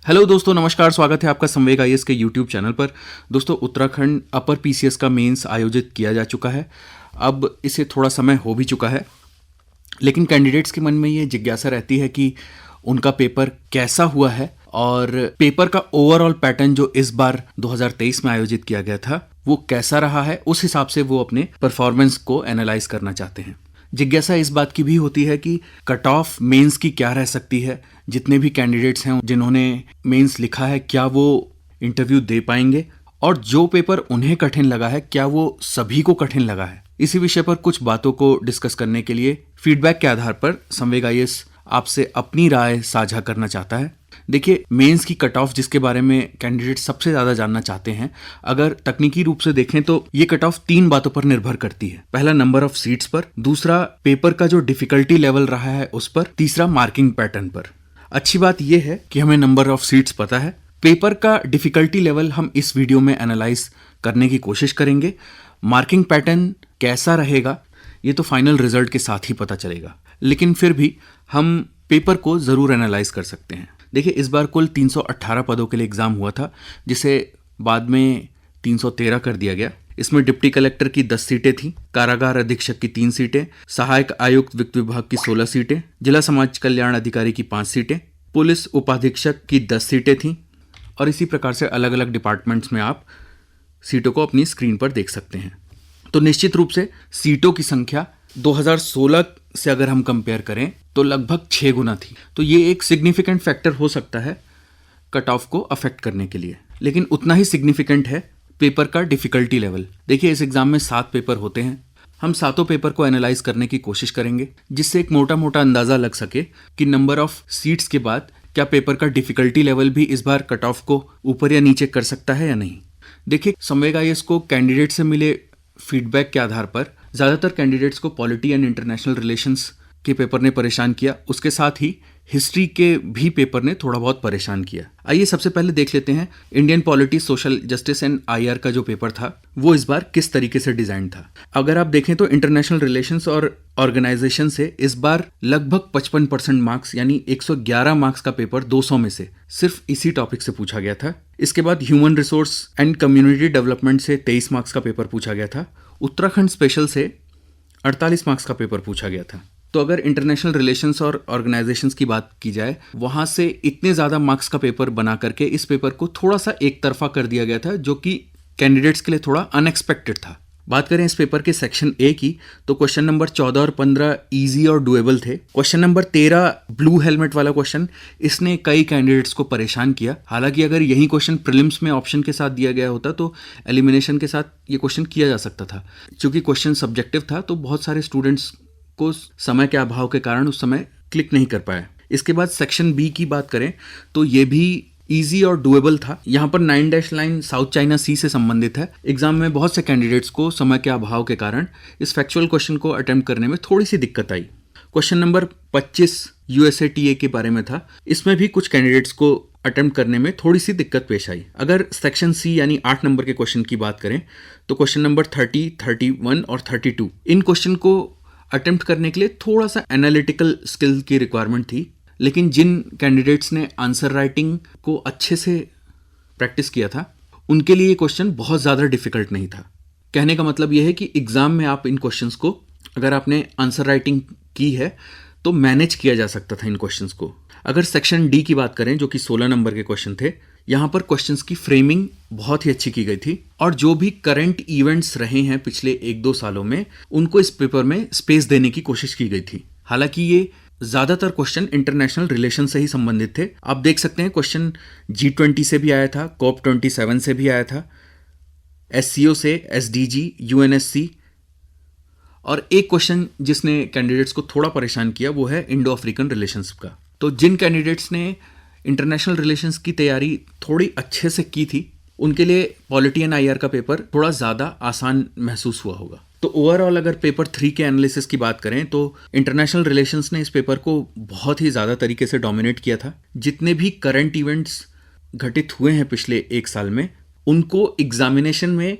Hello दोस्तों, नमस्कार। स्वागत है आपका संवेग आईएएस के यूट्यूब चैनल पर। दोस्तों, उत्तराखंड अपर पीसीएस का मेंस आयोजित किया जा चुका है। अब इसे थोड़ा समय हो भी चुका है, लेकिन कैंडिडेट्स के मन में ये जिज्ञासा रहती है कि उनका पेपर कैसा हुआ है और पेपर का ओवरऑल पैटर्न जो इस बार 2023 में आयोजित किया गया था वो कैसा रहा है। उस हिसाब से वो अपने परफॉर्मेंस को एनालाइज करना चाहते हैं। जिज्ञासा इस बात की भी होती है कि कट ऑफ मेंस की क्या रह सकती है। जितने भी कैंडिडेट्स हैं जिन्होंने मेंस लिखा है, क्या वो इंटरव्यू दे पाएंगे, और जो पेपर उन्हें कठिन लगा है क्या वो सभी को कठिन लगा है। इसी विषय पर कुछ बातों को डिस्कस करने के लिए फीडबैक के आधार पर संवेग आईएएस आपसे अपनी राय साझा करना चाहता है। देखिए, मेंस की कट ऑफ जिसके बारे में कैंडिडेट सबसे ज़्यादा जानना चाहते हैं, अगर तकनीकी रूप से देखें तो ये कट ऑफ 3 बातों पर निर्भर करती है। पहला, नंबर ऑफ सीट्स पर, दूसरा पेपर का जो डिफिकल्टी लेवल रहा है उस पर, तीसरा मार्किंग पैटर्न पर। अच्छी बात यह है कि हमें नंबर ऑफ सीट्स पता है। पेपर का डिफिकल्टी लेवल हम इस वीडियो में एनालाइज करने की कोशिश करेंगे। मार्किंग पैटर्न कैसा रहेगा ये तो फाइनल रिजल्ट के साथ ही पता चलेगा, लेकिन फिर भी हम पेपर को ज़रूर एनालाइज कर सकते हैं। देखिए, इस बार कुल 318 पदों के लिए एग्ज़ाम हुआ था, जिसे बाद में 313 कर दिया गया। इसमें डिप्टी कलेक्टर की 10 सीटें थीं, कारागार अधीक्षक की 3 सीटें, सहायक आयुक्त वित्त विभाग की 16 सीटें, जिला समाज कल्याण अधिकारी की 5 सीटें, पुलिस उपाधीक्षक की 10 सीटें थीं, और इसी प्रकार से अलग अलग डिपार्टमेंट्स में आप सीटों को अपनी स्क्रीन पर देख सकते हैं। तो निश्चित रूप से सीटों की संख्या 2016 से अगर हम कंपेयर करें तो लगभग 6 गुना थी। तो ये एक सिग्निफिकेंट फैक्टर हो सकता है कट ऑफ को अफेक्ट करने के लिए, लेकिन उतना ही सिग्निफिकेंट है पेपर का डिफिकल्टी लेवल। देखिए, इस एग्जाम में 7 पेपर होते हैं। हम सातों पेपर को एनालाइज करने की कोशिश करेंगे, जिससे एक मोटा मोटा अंदाजा लग सके कि नंबर ऑफ सीट्स के बाद क्या पेपर का डिफिकल्टी लेवल भी इस बार कट ऑफ को ऊपर या नीचे कर सकता है या नहीं। देखिए, संवेग आईएएस को कैंडिडेट से मिले फीडबैक के आधार पर ज़्यादातर कैंडिडेट्स को पॉलिटी एंड इंटरनेशनल रिलेशंस के पेपर ने परेशान किया, उसके साथ ही हिस्ट्री के भी पेपर ने थोड़ा बहुत परेशान किया। आइए सबसे पहले देख लेते हैं Indian polity, social justice and IR का जो पेपर था वो इस बार किस तरीके से डिजाइन था। अगर आप देखें तो इंटरनेशनल रिलेशंस और ऑर्गेनाइजेशन से इस बार लगभग 55% मार्क्स यानी 111 मार्क्स का पेपर 200 में से सिर्फ इसी टॉपिक से पूछा गया था। इसके बाद human resource and community development से 23 मार्क्स का पेपर पूछा गया था। उत्तराखंड स्पेशल से 48 मार्क्स का पेपर पूछा गया था। तो अगर इंटरनेशनल रिलेशंस और ऑर्गेनाइजेशंस की बात की जाए, वहां से इतने ज़्यादा मार्क्स का पेपर बना करके इस पेपर को थोड़ा सा एक तरफा कर दिया गया था, जो कि कैंडिडेट्स के लिए थोड़ा अनएक्सपेक्टेड था। बात करें इस पेपर के सेक्शन ए की, तो क्वेश्चन नंबर 14 और 15 इजी और डुएबल थे। क्वेश्चन नंबर 13 ब्लू हेलमेट वाला क्वेश्चन, इसने कई कैंडिडेट्स को परेशान किया। हालांकि अगर यही क्वेश्चन प्रीलिम्स में ऑप्शन के साथ दिया गया होता तो एलिमिनेशन के साथ ये क्वेश्चन किया जा सकता था। क्योंकि क्वेश्चन सब्जेक्टिव था तो बहुत सारे स्टूडेंट्स को समय के अभाव के कारण उस समय क्लिक नहीं कर पाए। इसके बाद सेक्शन बी की बात करें तो ये भी इजी और डुएबल था। यहाँ पर 9 डैश लाइन साउथ चाइना सी से संबंधित है। एग्जाम में बहुत से कैंडिडेट्स को समय के अभाव के कारण इस फैक्चुअल क्वेश्चन को अटेम्प्ट करने में थोड़ी सी दिक्कत आई। क्वेश्चन नंबर 25 यूएसएटीए के बारे में था। इसमें भी कुछ कैंडिडेट्स को अटेम्प्ट करने में थोड़ी सी दिक्कत पेश आई। अगर सेक्शन सी यानी 8 नंबर के क्वेश्चन की बात करें तो क्वेश्चन नंबर 30, 31 और 32, इन क्वेश्चन को अटेम्प्ट करने के लिए थोड़ा सा एनालिटिकल स्किल की रिक्वायरमेंट थी। लेकिन जिन कैंडिडेट्स ने आंसर राइटिंग को अच्छे से प्रैक्टिस किया था उनके लिए ये क्वेश्चन बहुत ज़्यादा डिफिकल्ट नहीं था। कहने का मतलब यह है कि एग्ज़ाम में आप इन क्वेश्चंस को, अगर आपने आंसर राइटिंग की है तो मैनेज किया जा सकता था इन क्वेश्चंस को। अगर सेक्शन डी की बात करें जो कि 16 नंबर के क्वेश्चन थे, यहाँ पर क्वेश्चंस की फ्रेमिंग बहुत ही अच्छी की गई थी और जो भी करंट इवेंट्स रहे हैं पिछले 1-2 सालों में उनको इस पेपर में स्पेस देने की कोशिश की गई थी। हालांकि ये ज़्यादातर क्वेश्चन इंटरनेशनल रिलेशन से ही संबंधित थे। आप देख सकते हैं क्वेश्चन G20 से भी आया था, COP27 से भी आया था, SCO से, SDG, UNSC, और एक क्वेश्चन जिसने कैंडिडेट्स को थोड़ा परेशान किया वो है इंडो अफ्रीकन रिलेशंस का। तो जिन कैंडिडेट्स ने इंटरनेशनल रिलेशंस की तैयारी थोड़ी अच्छे से की थी उनके लिए पॉलिटी एंड आईआर का पेपर थोड़ा ज़्यादा आसान महसूस हुआ होगा। तो ओवरऑल अगर पेपर 3 के एनालिसिस की बात करें तो इंटरनेशनल रिलेशंस ने इस पेपर को बहुत ही ज़्यादा तरीके से डोमिनेट किया था। जितने भी करंट इवेंट्स घटित हुए हैं पिछले 1 साल में उनको एग्जामिनेशन में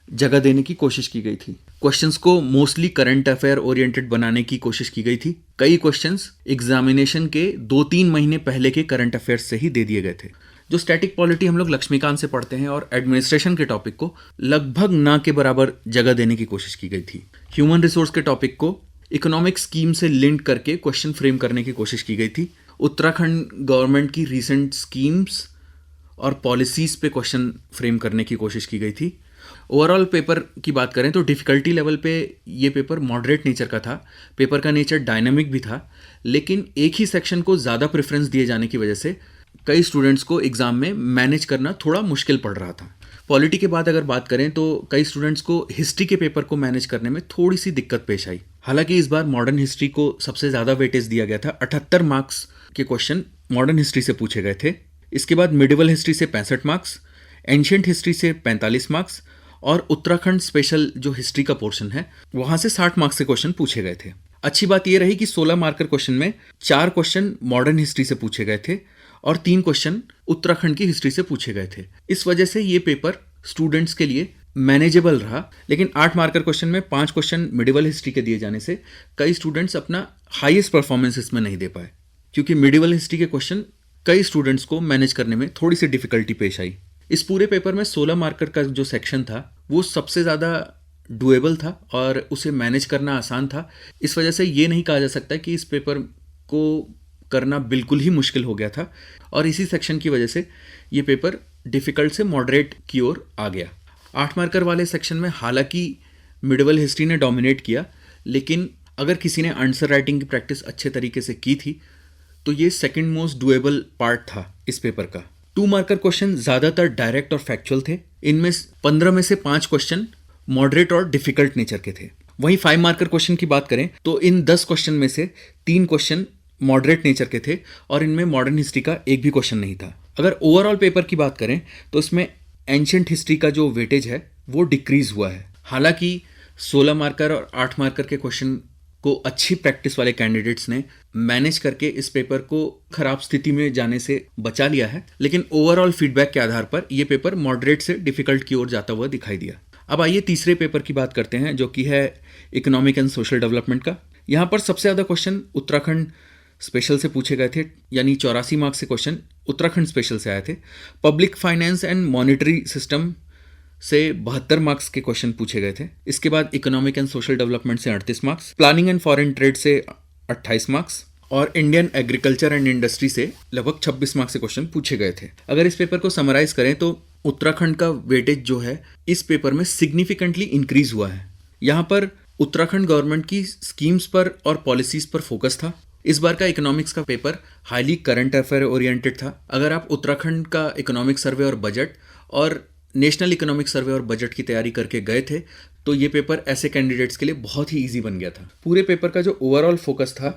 जगह देने की कोशिश की गई थी। क्वेश्चंस को मोस्टली करंट अफेयर ओरिएंटेड बनाने की कोशिश की गई थी। कई क्वेश्चंस एग्जामिनेशन के 2-3 महीने पहले के करंट अफेयर्स से ही दे दिए गए थे। जो स्टैटिक पॉलिटी हम लोग लक्ष्मीकांत से पढ़ते हैं और एडमिनिस्ट्रेशन के टॉपिक को लगभग ना के बराबर जगह देने की कोशिश की गई थी। ह्यूमन रिसोर्स के टॉपिक को इकोनॉमिक स्कीम से लिंक करके क्वेश्चन फ्रेम करने की कोशिश की गई थी। उत्तराखंड गवर्नमेंट की रीसेंट स्कीम्स और पॉलिसीज पे क्वेश्चन फ्रेम करने की कोशिश की गई थी। ओवरऑल पेपर की बात करें तो डिफ़िकल्टी लेवल पे ये पेपर मॉडरेट नेचर का था। पेपर का नेचर डायनामिक भी था, लेकिन एक ही सेक्शन को ज़्यादा प्रेफरेंस दिए जाने की वजह से कई स्टूडेंट्स को एग्ज़ाम में मैनेज करना थोड़ा मुश्किल पड़ रहा था। पॉलिटी के बाद अगर बात करें तो कई स्टूडेंट्स को हिस्ट्री के पेपर को मैनेज करने में थोड़ी सी दिक्कत पेश आई। हालांकि इस बार मॉडर्न हिस्ट्री को सबसे ज़्यादा वेटेज दिया गया था। 78 मार्क्स के क्वेश्चन मॉडर्न हिस्ट्री से पूछे गए थे। इसके बाद मिडिवल हिस्ट्री से 65 मार्क्स, एंशिएंट हिस्ट्री से 45 मार्क्स और उत्तराखंड स्पेशल जो हिस्ट्री का पोर्शन है वहाँ से 60 मार्क्स के क्वेश्चन पूछे गए थे। अच्छी बात यह रही कि 16 मार्कर क्वेश्चन में 4 क्वेश्चन मॉडर्न हिस्ट्री से पूछे गए थे और 3 क्वेश्चन उत्तराखंड की हिस्ट्री से पूछे गए थे। इस वजह से ये पेपर स्टूडेंट्स के लिए मैनेजेबल रहा। लेकिन 8 मार्कर क्वेश्चन में 5 क्वेश्चन मिडिवल हिस्ट्री के दिए जाने से कई स्टूडेंट्स अपना हाईएस्ट परफॉर्मेंस इसमें नहीं दे पाए, क्योंकि मिडिवल हिस्ट्री के क्वेश्चन कई स्टूडेंट्स को मैनेज करने में थोड़ी सी डिफिकल्टी पेश आई। इस पूरे पेपर में 16 मार्कर का जो सेक्शन था वो सबसे ज़्यादा डुएबल था और उसे मैनेज करना आसान था। इस वजह से ये नहीं कहा जा सकता कि इस पेपर को करना बिल्कुल ही मुश्किल हो गया था, और इसी सेक्शन की वजह से ये पेपर डिफ़िकल्ट से मॉडरेट की ओर आ गया। 8 मार्कर वाले सेक्शन में हालांकि मिडिवल हिस्ट्री ने डोमिनेट किया, लेकिन अगर किसी ने आंसर राइटिंग की प्रैक्टिस अच्छे तरीके से की थी तो ये सेकंड मोस्ट डुएबल पार्ट था इस पेपर का। 2 मार्कर क्वेश्चन ज़्यादातर डायरेक्ट और फैक्चुअल थे। इनमें 15 में से 5 क्वेश्चन मॉडरेट और डिफ़िकल्ट नेचर के थे। वहीं 5 मार्कर क्वेश्चन की बात करें तो इन 10 क्वेश्चन में से 3 क्वेश्चन मॉडरेट नेचर के थे और इनमें मॉडर्न हिस्ट्री का एक भी क्वेश्चन नहीं था। अगर ओवरऑल पेपर की बात करें तो इसमें एंशिएंट हिस्ट्री का जो वेटेज है वो डिक्रीज हुआ है। हालांकि 16 मार्कर और 8 मार्कर के क्वेश्चन को अच्छी प्रैक्टिस वाले कैंडिडेट्स ने मैनेज करके इस पेपर को खराब स्थिति में जाने से बचा लिया है, लेकिन ओवरऑल फीडबैक के आधार पर यह पेपर मॉडरेट से डिफिकल्ट की ओर जाता हुआ दिखाई दिया। अब आइए तीसरे पेपर की बात करते हैं, जो कि है इकोनॉमिक एंड सोशल डेवलपमेंट का। यहाँ पर सबसे ज़्यादा क्वेश्चन उत्तराखंड स्पेशल से पूछे गए थे, यानी 84 मार्क्स से क्वेश्चन उत्तराखंड स्पेशल से आए थे। Public finance and monetary system से 72 मार्क्स के क्वेश्चन पूछे गए थे। इसके बाद इकोनॉमिक एंड सोशल डेवलपमेंट से 38 marks, planning and foreign trade से 28 मार्क्स और इंडियन एग्रीकल्चर एंड इंडस्ट्री से लगभग 26 मार्क्स के क्वेश्चन पूछे गए थे। अगर इस पेपर को समराइज करें तो उत्तराखंड का वेटेज जो है इस पेपर में सिग्निफिकेंटली इंक्रीज हुआ है। यहाँ पर उत्तराखंड गवर्नमेंट की स्कीम्स पर और पॉलिसीज पर फोकस था। इस बार का इकोनॉमिक्स का paper highly current affair oriented था। अगर आप उत्तराखंड का इकोनॉमिक सर्वे और बजट और नेशनल इकोनॉमिक सर्वे और बजट की तैयारी करके गए थे तो ये पेपर ऐसे कैंडिडेट्स के लिए बहुत ही इजी बन गया था। पूरे पेपर का जो ओवरऑल फोकस था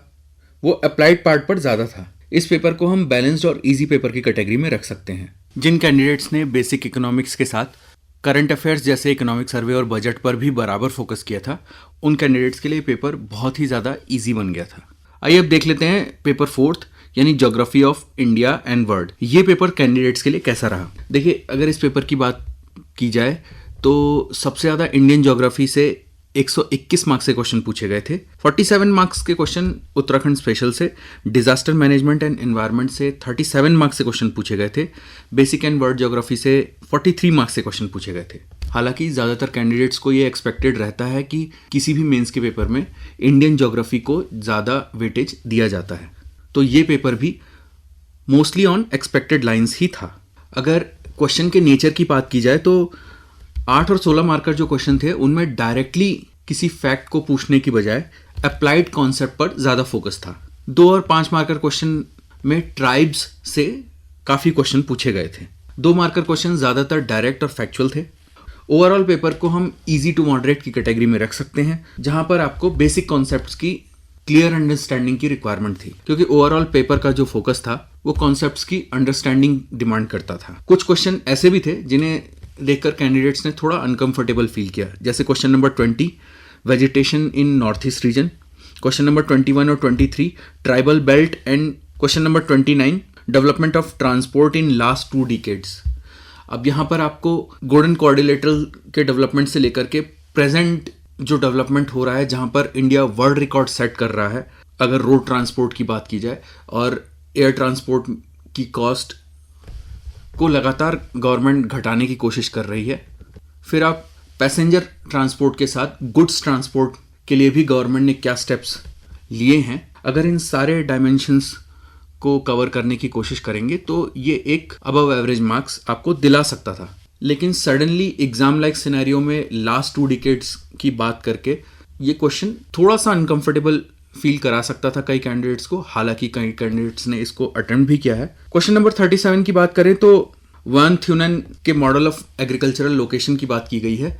वो अप्लाइड पार्ट पर ज़्यादा था। इस पेपर को हम बैलेंस्ड और इजी पेपर की कैटेगरी में रख सकते हैं। जिन कैंडिडेट्स ने बेसिक इकोनॉमिक्स के साथ करंट अफेयर्स जैसे इकोनॉमिक सर्वे और बजट पर भी बराबर फोकस किया था, उन कैंडिडेट्स के लिए पेपर बहुत ही ज़्यादा ईजी बन गया था। आइए अब देख लेते हैं पेपर 4th यानी geography of India and world. ये पेपर कैंडिडेट्स के लिए कैसा रहा। देखिए, अगर इस पेपर की बात की जाए तो सबसे ज़्यादा इंडियन ज्योग्राफी से 121 मार्क्स के क्वेश्चन पूछे गए थे। 47 मार्क्स के क्वेश्चन उत्तराखंड स्पेशल से, डिजास्टर मैनेजमेंट एंड एनवायरनमेंट से 37 मार्क्स के क्वेश्चन पूछे गए थे। बेसिक एंड वर्ल्ड ज्योग्राफी से 43 मार्क्स के क्वेश्चन पूछे गए थे। हालांकि ज़्यादातर कैंडिडेट्स को ये एक्सपेक्टेड रहता है कि किसी भी मेंस के पेपर में इंडियन ज्योग्राफी को ज़्यादा वेटेज दिया जाता है, तो ये पेपर भी मोस्टली ऑन एक्सपेक्टेड लाइंस ही था। अगर क्वेश्चन के नेचर की बात की जाए तो 8 और 16 मार्कर जो क्वेश्चन थे उनमें डायरेक्टली किसी फैक्ट को पूछने की बजाय अप्लाइड कॉन्सेप्ट पर ज़्यादा फोकस था। 2 और 5 मार्कर क्वेश्चन में ट्राइब्स से काफ़ी क्वेश्चन पूछे गए थे। 2 मार्कर क्वेश्चन ज़्यादातर डायरेक्ट और फैक्चुअल थे। ओवरऑल पेपर को हम इजी टू मॉडरेट की कैटेगरी में रख सकते हैं, जहां पर आपको बेसिक कॉन्सेप्ट्स की क्लियर अंडरस्टैंडिंग की रिक्वायरमेंट थी, क्योंकि ओवरऑल पेपर का जो फोकस था वो कॉन्सेप्ट्स की अंडरस्टैंडिंग डिमांड करता था। कुछ क्वेश्चन ऐसे भी थे जिन्हें देखकर कैंडिडेट्स ने थोड़ा अनकंफर्टेबल फील किया, जैसे question number 20 vegetation in north east region, question number 21 और 23 tribal belt and question number 29 development of transport in last 2 decades. अब यहाँ पर आपको गोल्डन क्वाड्रिलेटरल के डेवलपमेंट से लेकर के प्रेजेंट जो डेवलपमेंट हो रहा है, जहाँ पर इंडिया वर्ल्ड रिकॉर्ड सेट कर रहा है अगर रोड ट्रांसपोर्ट की बात की जाए, और एयर ट्रांसपोर्ट की कॉस्ट को लगातार गवर्नमेंट घटाने की कोशिश कर रही है। फिर आप पैसेंजर ट्रांसपोर्ट के साथ गुड्स ट्रांसपोर्ट के लिए भी गवर्नमेंट ने क्या स्टेप्स लिए हैं, अगर इन सारे डायमेंशंस को कवर करने की कोशिश करेंगे तो ये एक अबव एवरेज मार्क्स आपको दिला सकता था। लेकिन सडनली एग्जाम लाइक सिनेरियो में लास्ट 2 डिकेड्स की बात करके ये क्वेश्चन थोड़ा सा अनकंफर्टेबल फील करा सकता था कई कैंडिडेट्स को। हालांकि कई कैंडिडेट्स ने इसको अटेम्प्ट भी किया है। क्वेश्चन नंबर 37 की बात करें तो वान थ्यूनेन के मॉडल ऑफ एग्रीकल्चरल लोकेशन की बात की गई है।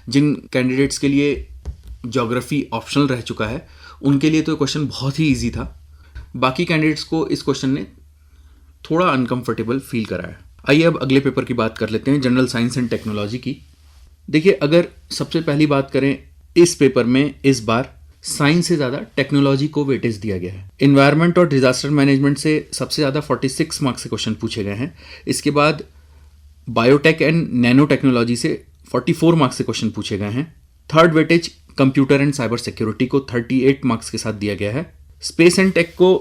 जिन कैंडिडेट्स के लिए ज्योग्राफी ऑप्शनल रह चुका है उनके लिए तो क्वेश्चन बहुत ही ईजी था। बाकी कैंडिडेट्स को इस क्वेश्चन ने थोड़ा अनकंफर्टेबल फील कराया। आइए अब अगले पेपर की बात कर लेते हैं, जनरल साइंस एंड टेक्नोलॉजी की। देखिए, अगर सबसे पहली बात करें इस पेपर में इस बार साइंस से ज़्यादा टेक्नोलॉजी को वेटेज दिया गया है। इन्वायरमेंट और डिजास्टर मैनेजमेंट से सबसे ज़्यादा 46 मार्क्स के क्वेश्चन पूछे गए हैं। इसके बाद बायोटेक एंड नैनो टेक्नोलॉजी से 44 मार्क्स के क्वेश्चन पूछे गए हैं। Third weightage computer and cyber security को 38 मार्क्स के साथ दिया गया है। स्पेस एंड टेक को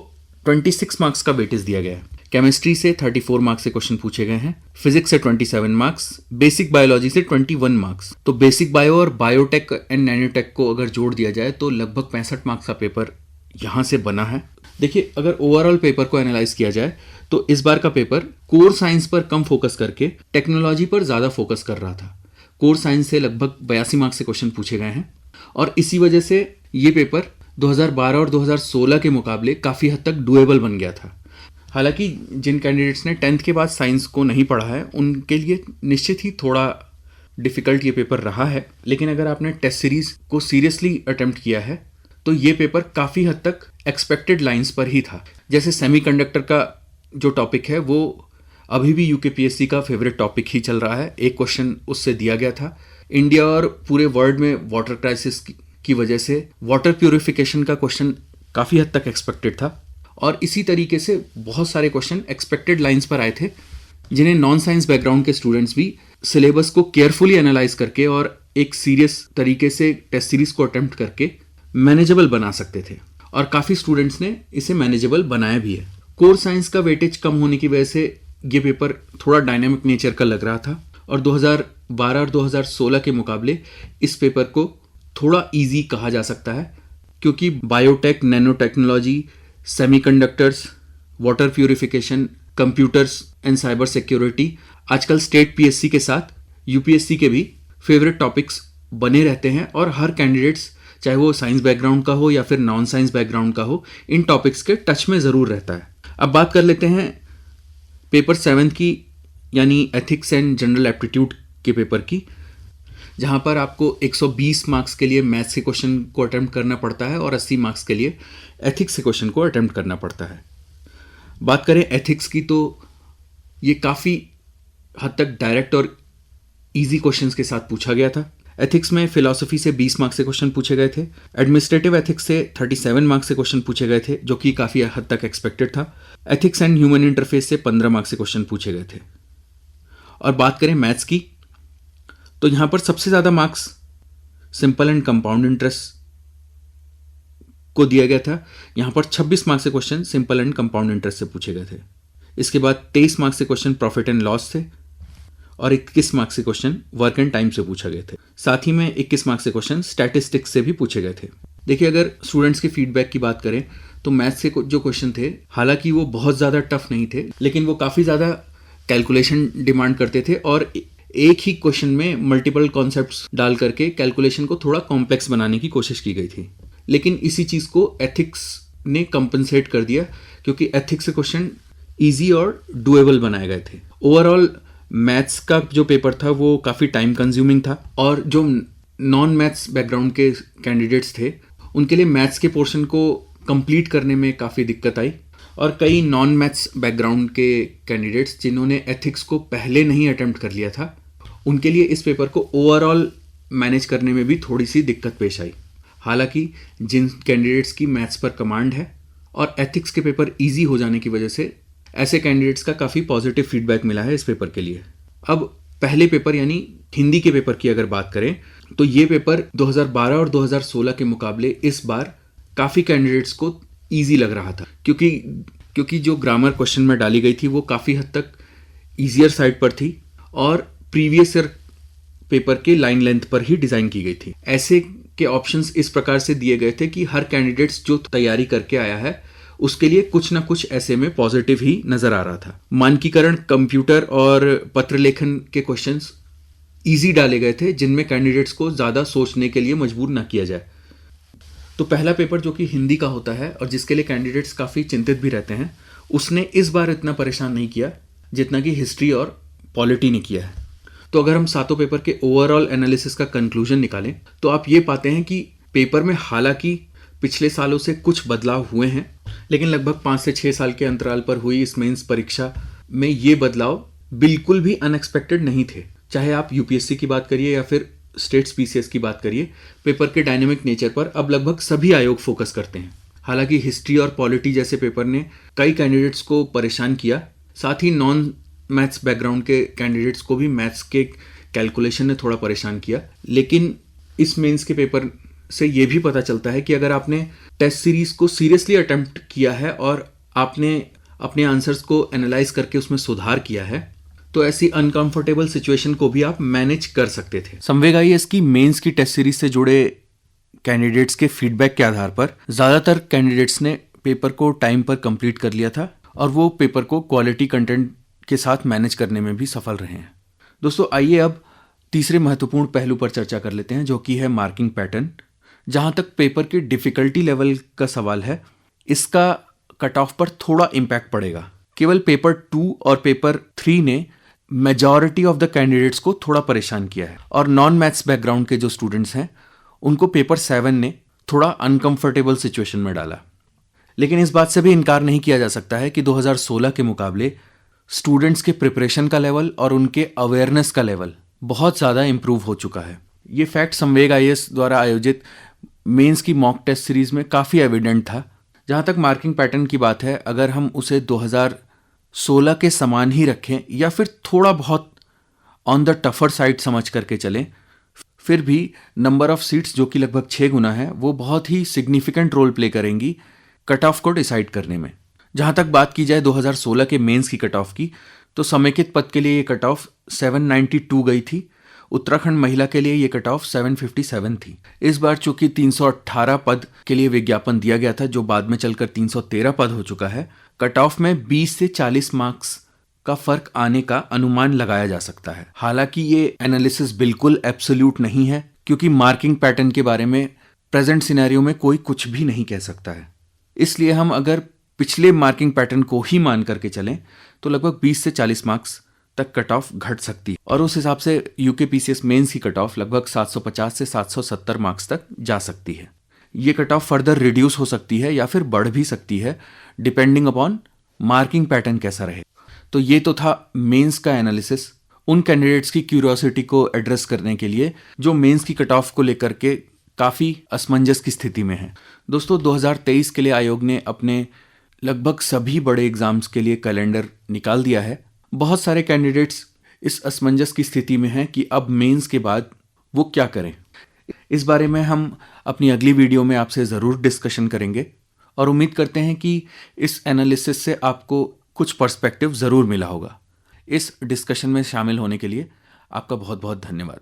26 मार्क्स का वेटेज दिया गया है। केमिस्ट्री से 34 मार्क्स के क्वेश्चन पूछे गए हैं। फिजिक्स से 27 मार्क्स, बेसिक बायोलॉजी से 21 मार्क्स। तो बेसिक बायो और बायोटेक एंड नैनोटेक को अगर जोड़ दिया जाए तो लगभग 65 मार्क्स का पेपर यहाँ से बना है। देखिए, अगर ओवरऑल पेपर को एनालाइज किया जाए तो इस बार का पेपर कोर साइंस पर कम फोकस करके टेक्नोलॉजी पर ज़्यादा फोकस कर रहा था। कोर साइंस से लगभग 82 मार्क्स के क्वेश्चन पूछे गए हैं और इसी वजह से ये पेपर 2012 और 2016 के मुकाबले काफ़ी हद तक डुएबल बन गया था। हालांकि जिन कैंडिडेट्स ने 10th के बाद साइंस को नहीं पढ़ा है उनके लिए निश्चित ही थोड़ा डिफ़िकल्ट ये पेपर रहा है। लेकिन अगर आपने टेस्ट सीरीज़ को सीरियसली अटेम्प्ट किया है तो ये पेपर काफ़ी हद तक एक्सपेक्टेड लाइंस पर ही था। जैसे सेमीकंडक्टर का जो टॉपिक है वो अभी भी यूकेपीएससी का फेवरेट टॉपिक ही चल रहा है। एक क्वेश्चन उससे दिया गया था। इंडिया और पूरे वर्ल्ड में वाटर क्राइसिस की वजह से वाटर प्यूरिफिकेशन का क्वेश्चन काफ़ी हद तक एक्सपेक्टेड था और इसी तरीके से बहुत सारे क्वेश्चन एक्सपेक्टेड लाइंस पर आए थे जिन्हें नॉन साइंस बैकग्राउंड के स्टूडेंट्स भी सिलेबस को केयरफुली एनालाइज करके और एक सीरियस तरीके से टेस्ट सीरीज को अटेम्प्ट करके मैनेजेबल बना सकते थे और काफ़ी स्टूडेंट्स ने इसे मैनेजेबल बनाया भी है। कोर साइंस का वेटेज कम होने की वजह से ये पेपर थोड़ा डायनेमिक नेचर का लग रहा था और 2012 और 2016 के मुकाबले इस पेपर को थोड़ा इजी कहा जा सकता है क्योंकि biotech, nano technology, semiconductors, water purification, computers and cyber security आजकल स्टेट पीएससी के साथ यूपीएससी के भी फेवरेट टॉपिक्स बने रहते हैं और हर कैंडिडेट्स चाहे वो साइंस बैकग्राउंड का हो या फिर नॉन साइंस बैकग्राउंड का हो इन टॉपिक्स के टच में ज़रूर रहता है। अब बात कर लेते हैं पेपर 7 की यानी एथिक्स एंड जनरल एप्टीट्यूड के पेपर की, जहाँ पर आपको 120 मार्क्स के लिए मैथ्स के क्वेश्चन को अटेम्प्ट करना पड़ता है और 80 मार्क्स के लिए एथिक्स के क्वेश्चन को अटेम्प्ट करना पड़ता है। बात करें एथिक्स की तो ये काफ़ी हद तक डायरेक्ट और इजी क्वेश्चंस के साथ पूछा गया था। एथिक्स में फिलॉसफी से 20 मार्क्स के क्वेश्चन पूछे गए थे। एडमिनिस्ट्रेटिव एथिक्स से 37 मार्क्स के क्वेश्चन पूछे गए थे जो कि काफ़ी हद तक एक्सपेक्टेड था। एथिक्स एंड ह्यूमन इंटरफेस से 15 मार्क्स के क्वेश्चन पूछे गए थे। और बात करें मैथ्स की तो यहाँ पर सबसे ज़्यादा marks simple and compound interest को दिया गया था। यहाँ पर 26 मार्क्स के question simple and compound interest से पूछे गए थे। इसके बाद 23 मार्क्स के क्वेश्चन प्रॉफिट एंड लॉस थे और 21 मार्क्स के क्वेश्चन वर्क एंड टाइम से पूछा गए थे। साथ ही में 21 मार्क्स के क्वेश्चन स्टैटिस्टिक्स से भी पूछे गए थे। देखिए, अगर स्टूडेंट्स के फीडबैक की बात करें तो मैथ्स के जो क्वेश्चन थे हालांकि वो बहुत ज़्यादा टफ नहीं थे लेकिन वो काफ़ी ज़्यादा कैलकुलेशन डिमांड करते थे और एक ही क्वेश्चन में मल्टीपल कॉन्सेप्ट्स डाल करके कैलकुलेशन को थोड़ा कॉम्प्लेक्स बनाने की कोशिश की गई थी। लेकिन इसी चीज़ को एथिक्स ने कंपनसेट कर दिया क्योंकि एथिक्स के क्वेश्चन ईजी और डुएबल बनाए गए थे। ओवरऑल मैथ्स का जो पेपर था वो काफ़ी टाइम कंज्यूमिंग था और जो नॉन मैथ्स बैकग्राउंड के कैंडिडेट्स थे उनके लिए मैथ्स के पोर्शन को कंप्लीट करने में काफ़ी दिक्कत आई और कई नॉन मैथ्स बैकग्राउंड के कैंडिडेट्स जिन्होंने एथिक्स को पहले नहीं अटेम्प्ट कर लिया था उनके लिए इस पेपर को ओवरऑल मैनेज करने में भी थोड़ी सी दिक्कत पेश आई। हालांकि जिन कैंडिडेट्स की मैथ्स पर कमांड है और एथिक्स के पेपर इजी हो जाने की वजह से ऐसे कैंडिडेट्स का काफ़ी पॉजिटिव फीडबैक मिला है इस पेपर के लिए। अब पहले पेपर यानी हिंदी के पेपर की अगर बात करें तो ये पेपर 2012 और 2016 के मुकाबले इस बार काफ़ी कैंडिडेट्स को ईजी लग रहा था क्योंकि जो ग्रामर क्वेश्चन में डाली गई थी वो काफ़ी हद तक ईजियर साइड पर थी और प्रीवियस ईयर पेपर के लाइन लेंथ पर ही डिजाइन की गई थी। ऐसे के ऑप्शंस इस प्रकार से दिए गए थे कि हर कैंडिडेट्स जो तैयारी करके आया है उसके लिए कुछ ना कुछ ऐसे में पॉजिटिव ही नजर आ रहा था। मानकीकरण, कंप्यूटर और पत्र लेखन के क्वेश्चंस इजी डाले गए थे जिनमें कैंडिडेट्स को ज्यादा सोचने के लिए मजबूर ना किया जाए। तो पहला पेपर जो कि हिंदी का होता है और जिसके लिए कैंडिडेट्स काफी चिंतित भी रहते हैं, उसने इस बार इतना परेशान नहीं किया जितना कि हिस्ट्री और पॉलिटी ने किया है। तो अगर हम सातों पेपर के ओवरऑल एनालिसिस का कंक्लूजन निकालें तो आप ये पाते हैं कि पेपर में हालांकि पिछले सालों से कुछ बदलाव हुए हैं, लेकिन लगभग 5 से 6 साल के अंतराल पर हुई इस मेंस परीक्षा में ये बदलाव बिल्कुल भी अनएक्सपेक्टेड नहीं थे। चाहे आप यूपीएससी की बात करिए या फिर स्टेट्स पीसीएस की बात करिए, पेपर के डायनेमिक नेचर पर अब लगभग सभी आयोग फोकस करते हैं। हालांकि हिस्ट्री और पॉलिटी जैसे पेपर ने कई कैंडिडेट्स को परेशान किया, साथ ही नॉन मैथ्स बैकग्राउंड के कैंडिडेट्स को भी मैथ्स के कैलकुलेशन ने थोड़ा परेशान किया। लेकिन इस मेंस के पेपर से ये भी पता चलता है कि अगर आपने टेस्ट सीरीज को सीरियसली अटेम्प्ट किया है और आपने अपने आंसर्स को एनालाइज करके उसमें सुधार किया है तो ऐसी अनकंफर्टेबल सिचुएशन को भी आप मैनेज कर सकते थे। संवेग आईएएस की मेंस की टेस्ट सीरीज से जुड़े कैंडिडेट्स के फीडबैक के आधार पर ज्यादातर कैंडिडेट्स ने पेपर को टाइम पर कंप्लीट कर लिया था और वो पेपर को क्वालिटी कंटेंट के साथ मैनेज करने में भी सफल रहे हैं। दोस्तों, आइए अब तीसरे महत्वपूर्ण पहलू पर चर्चा कर लेते हैं, जो कि है मार्किंग पैटर्न। जहां तक पेपर की डिफिकल्टी लेवल का सवाल है, इसका कट ऑफ पर थोड़ा इम्पैक्ट पड़ेगा। केवल पेपर 2 और पेपर 3 ने मेजॉरिटी ऑफ द कैंडिडेट्स को थोड़ा परेशान किया है और नॉन मैथ्स बैकग्राउंड के जो स्टूडेंट्स हैं उनको पेपर 7 ने थोड़ा अनकंफर्टेबल सिचुएशन में डाला। लेकिन इस बात से भी इनकार नहीं किया जा सकता है कि 2016 के मुकाबले स्टूडेंट्स के प्रिपरेशन का लेवल और उनके अवेयरनेस का लेवल बहुत ज़्यादा इंप्रूव हो चुका है। ये फैक्ट संवेग आईएएस द्वारा आयोजित मेंस की मॉक टेस्ट सीरीज में काफ़ी एविडेंट था। जहाँ तक मार्किंग पैटर्न की बात है, अगर हम उसे 2016 के समान ही रखें या फिर थोड़ा बहुत ऑन द टफर साइड समझ करके चलें, फिर भी नंबर ऑफ सीट्स जो कि लगभग 6 गुना है वो बहुत ही सिग्निफिकेंट रोल प्ले करेंगी कट ऑफ को डिसाइड करने में। जहां तक बात की जाए 2016 के मेंस की कट ऑफ की, तो समेकित पद के लिए ये कट ऑफ 792 गई थी। उत्तराखंड महिला के लिए ये कट ऑफ 757 थी। इस बार चूंकि 318 पद के लिए विज्ञापन दिया गया था, जो बाद में चलकर 313 पद हो चुका है, कट ऑफ में 20 से 40 मार्क्स का फर्क आने का अनुमान लगाया जा सकता है। हालांकि ये एनालिसिस बिल्कुल एब्सोल्यूट नहीं है, क्योंकि मार्किंग पैटर्न के बारे में प्रेजेंट सिनेरियो में कोई कुछ भी नहीं कह सकता है। इसलिए हम अगर पिछले मार्किंग पैटर्न को ही मान करके चलें तो लगभग 20 से 40 मार्क्स तक कट ऑफ घट सकती है और उस हिसाब से यूके पीसीएस मेंस की कट ऑफ लगभग 750 से 770 मार्क्स तक जा सकती है। ये कट ऑफ फर्दर रिड्यूस हो सकती है या फिर बढ़ भी सकती है, डिपेंडिंग अपॉन मार्किंग पैटर्न कैसा रहे। तो ये तो था मेंस का एनालिसिस, उन कैंडिडेट्स की क्यूरियोसिटी को एड्रेस करने के लिए जो मेंस की कट ऑफ को लेकर के काफ़ी असमंजस की स्थिति में है। दोस्तों, 2023 के लिए आयोग ने अपने लगभग सभी बड़े एग्जाम्स के लिए कैलेंडर निकाल दिया है। बहुत सारे कैंडिडेट्स इस असमंजस की स्थिति में हैं कि अब मेंस के बाद वो क्या करें। इस बारे में हम अपनी अगली वीडियो में आपसे ज़रूर डिस्कशन करेंगे और उम्मीद करते हैं कि इस एनालिसिस से आपको कुछ पर्सपेक्टिव ज़रूर मिला होगा। इस डिस्कशन में शामिल होने के लिए आपका बहुत बहुत धन्यवाद।